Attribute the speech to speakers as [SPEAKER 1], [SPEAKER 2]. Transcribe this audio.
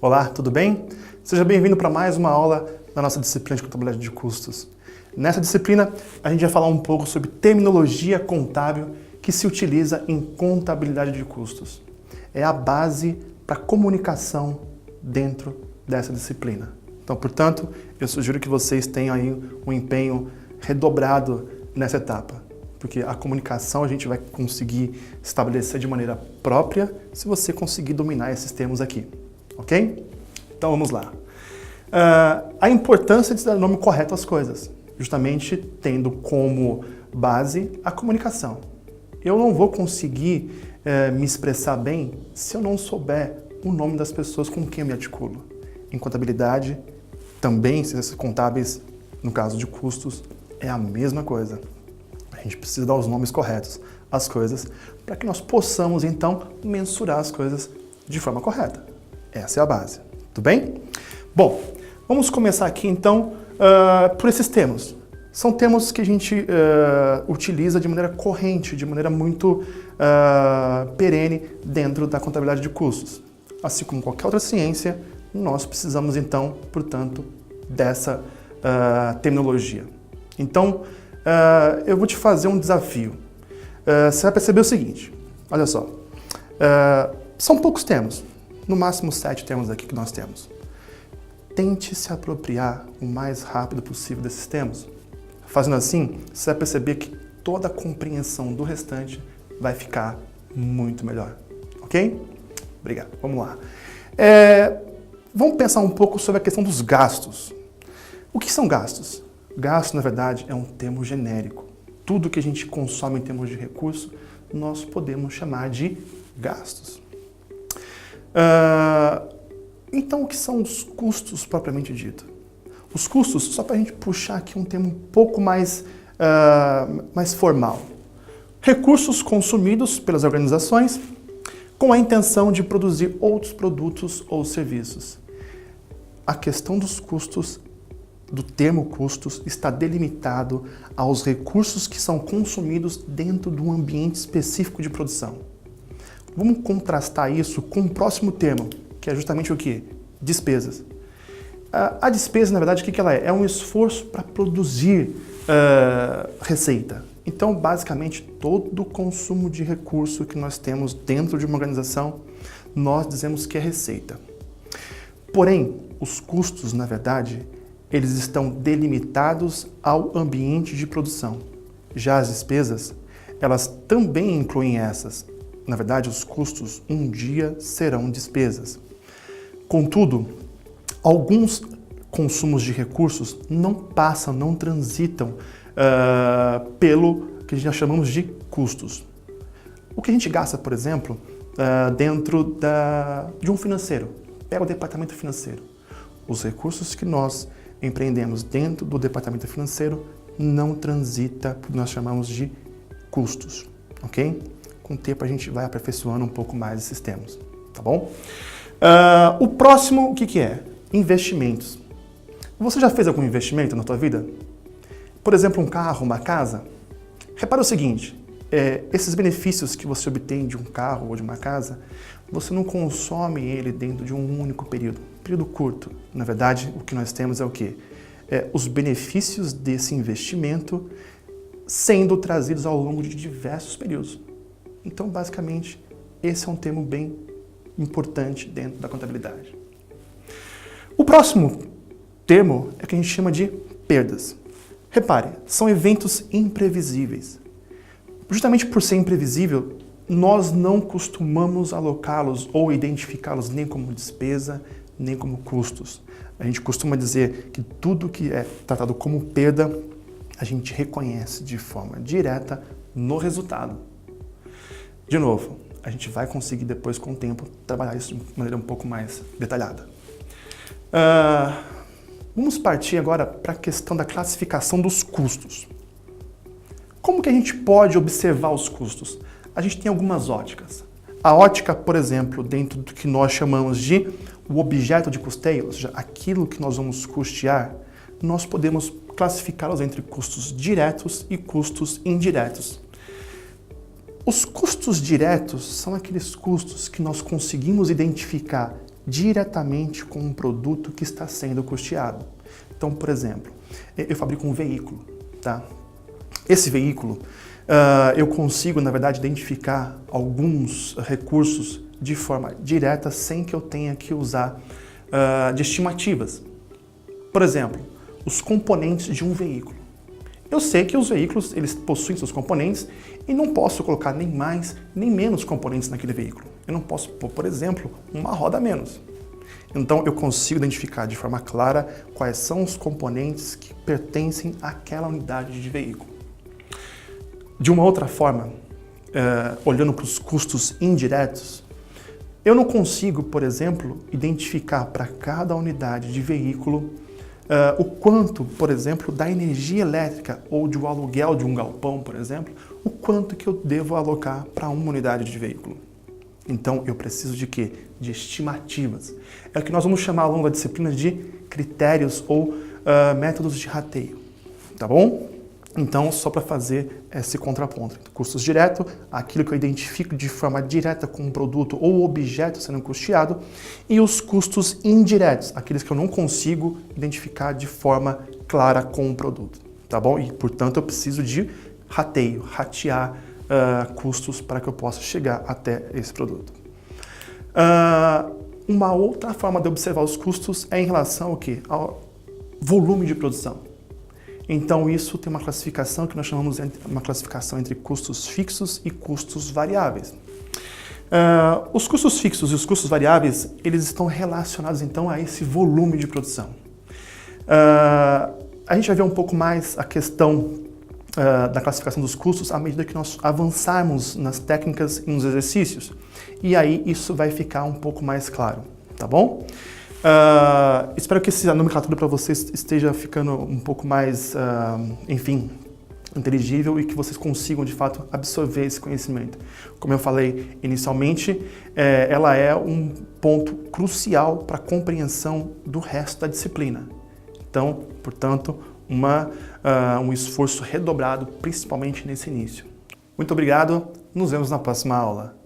[SPEAKER 1] Olá, tudo bem? Seja bem-vindo para mais uma aula da nossa disciplina de contabilidade de custos. Nessa disciplina, a gente vai falar um pouco sobre terminologia contábil que se utiliza em contabilidade de custos. É a base para comunicação dentro dessa disciplina. Então, portanto, eu sugiro que vocês tenham aí um empenho redobrado nessa etapa, porque a comunicação a gente vai conseguir estabelecer de maneira própria se você conseguir dominar esses termos aqui, ok? Então vamos lá. A importância de dar o nome correto às coisas, justamente tendo como base a comunicação. Eu não vou conseguir me expressar bem se eu não souber o nome das pessoas com quem eu me articulo. Em contabilidade, também, ciências contábeis, no caso de custos, é a mesma coisa. A gente precisa dar os nomes corretos às coisas para que nós possamos, então, mensurar as coisas de forma correta. Essa é a base. Tudo bem? Bom, vamos começar aqui, então, por esses termos. São termos que a gente utiliza de maneira corrente, de maneira muito perene dentro da contabilidade de custos. Assim como qualquer outra ciência, nós precisamos, então, portanto, dessa terminologia. Então, eu vou te fazer um desafio. Você vai perceber o seguinte, olha só, são poucos termos, no máximo 7 termos aqui que nós temos. Tente se apropriar o mais rápido possível desses termos. Fazendo assim, você vai perceber que toda a compreensão do restante vai ficar muito melhor, ok? Obrigado, vamos lá. Vamos pensar um pouco sobre a questão dos gastos. O que são gastos? Gasto, na verdade, é um termo genérico. Tudo que a gente consome em termos de recurso, nós podemos chamar de gastos. Então, o que são os custos propriamente dito? Os custos, só para a gente puxar aqui um termo um pouco mais formal. Recursos consumidos pelas organizações com a intenção de produzir outros produtos ou serviços. A questão dos custos, do termo custos, está delimitado aos recursos que são consumidos dentro de um ambiente específico de produção. Vamos contrastar isso com o próximo termo, que é justamente o quê? Despesas. A despesa, na verdade, o que ela é? É um esforço para produzir receita. Então, basicamente, todo o consumo de recurso que nós temos dentro de uma organização, nós dizemos que é receita. Porém, os custos, na verdade, eles estão delimitados ao ambiente de produção. Já as despesas, elas também incluem essas. Na verdade, os custos um dia serão despesas. Contudo, alguns consumos de recursos não passam, não transitam pelo que nós chamamos de custos. O que a gente gasta, por exemplo, dentro de um financeiro. Pega o departamento financeiro. Os recursos que nós empreendemos dentro do departamento financeiro não transita por que nós chamamos de custos, ok? Com o tempo a gente vai aperfeiçoando um pouco mais esses termos, tá bom? O próximo, o que é? Investimentos. Você já fez algum investimento na tua vida? Por exemplo, um carro, uma casa? Repara o seguinte, esses benefícios que você obtém de um carro ou de uma casa, você não consome ele dentro de um único período curto. Na verdade, o que nós temos é o quê? Os benefícios desse investimento sendo trazidos ao longo de diversos períodos. Então, basicamente, esse é um termo bem importante dentro da contabilidade. O próximo termo é o que a gente chama de perdas. Repare, são eventos imprevisíveis. Justamente por ser imprevisível, nós não costumamos alocá-los ou identificá-los nem como despesa, nem como custos. A gente costuma dizer que tudo que é tratado como perda, a gente reconhece de forma direta no resultado. De novo, a gente vai conseguir depois, com o tempo, trabalhar isso de maneira um pouco mais detalhada. Vamos partir agora para a questão da classificação dos custos. Como que a gente pode observar os custos? A gente tem algumas óticas. A ótica, por exemplo, dentro do que nós chamamos de o objeto de custeio, ou seja, aquilo que nós vamos custear, nós podemos classificá-los entre custos diretos e custos indiretos. Os custos diretos são aqueles custos que nós conseguimos identificar diretamente com um produto que está sendo custeado. Então, por exemplo, eu fabrico um veículo, tá? Esse veículo, eu consigo, na verdade, identificar alguns recursos de forma direta sem que eu tenha que usar de estimativas. Por exemplo, os componentes de um veículo. Eu sei que os veículos, eles possuem seus componentes e não posso colocar nem mais nem menos componentes naquele veículo. Eu não posso pôr, por exemplo, uma roda a menos. Então eu consigo identificar de forma clara quais são os componentes que pertencem àquela unidade de veículo. De uma outra forma, olhando para os custos indiretos, eu não consigo, por exemplo, identificar para cada unidade de veículo o quanto, por exemplo, da energia elétrica ou do aluguel de um galpão, por exemplo, o quanto que eu devo alocar para uma unidade de veículo. Então, eu preciso de quê? De estimativas. É o que nós vamos chamar ao longo da disciplina de critérios ou métodos de rateio, tá bom? Então, só para fazer esse contraponto. Custos diretos, aquilo que eu identifico de forma direta com um produto ou objeto sendo custeado, e os custos indiretos, aqueles que eu não consigo identificar de forma clara com o produto, tá bom? E, portanto, eu preciso de rateio, ratear custos para que eu possa chegar até esse produto. Uma outra forma de observar os custos é em relação ao quê? Ao volume de produção. Então isso tem uma classificação que nós chamamos de uma classificação entre custos fixos e custos variáveis. Os custos fixos e os custos variáveis, eles estão relacionados então a esse volume de produção. A gente vai ver um pouco mais a questão da classificação dos custos à medida que nós avançarmos nas técnicas e nos exercícios. E aí isso vai ficar um pouco mais claro, tá bom? Espero que essa nomenclatura para vocês esteja ficando um pouco mais, enfim, inteligível e que vocês consigam, de fato, absorver esse conhecimento. Como eu falei inicialmente, ela é um ponto crucial para a compreensão do resto da disciplina. Então, portanto, um esforço redobrado, principalmente nesse início. Muito obrigado, nos vemos na próxima aula.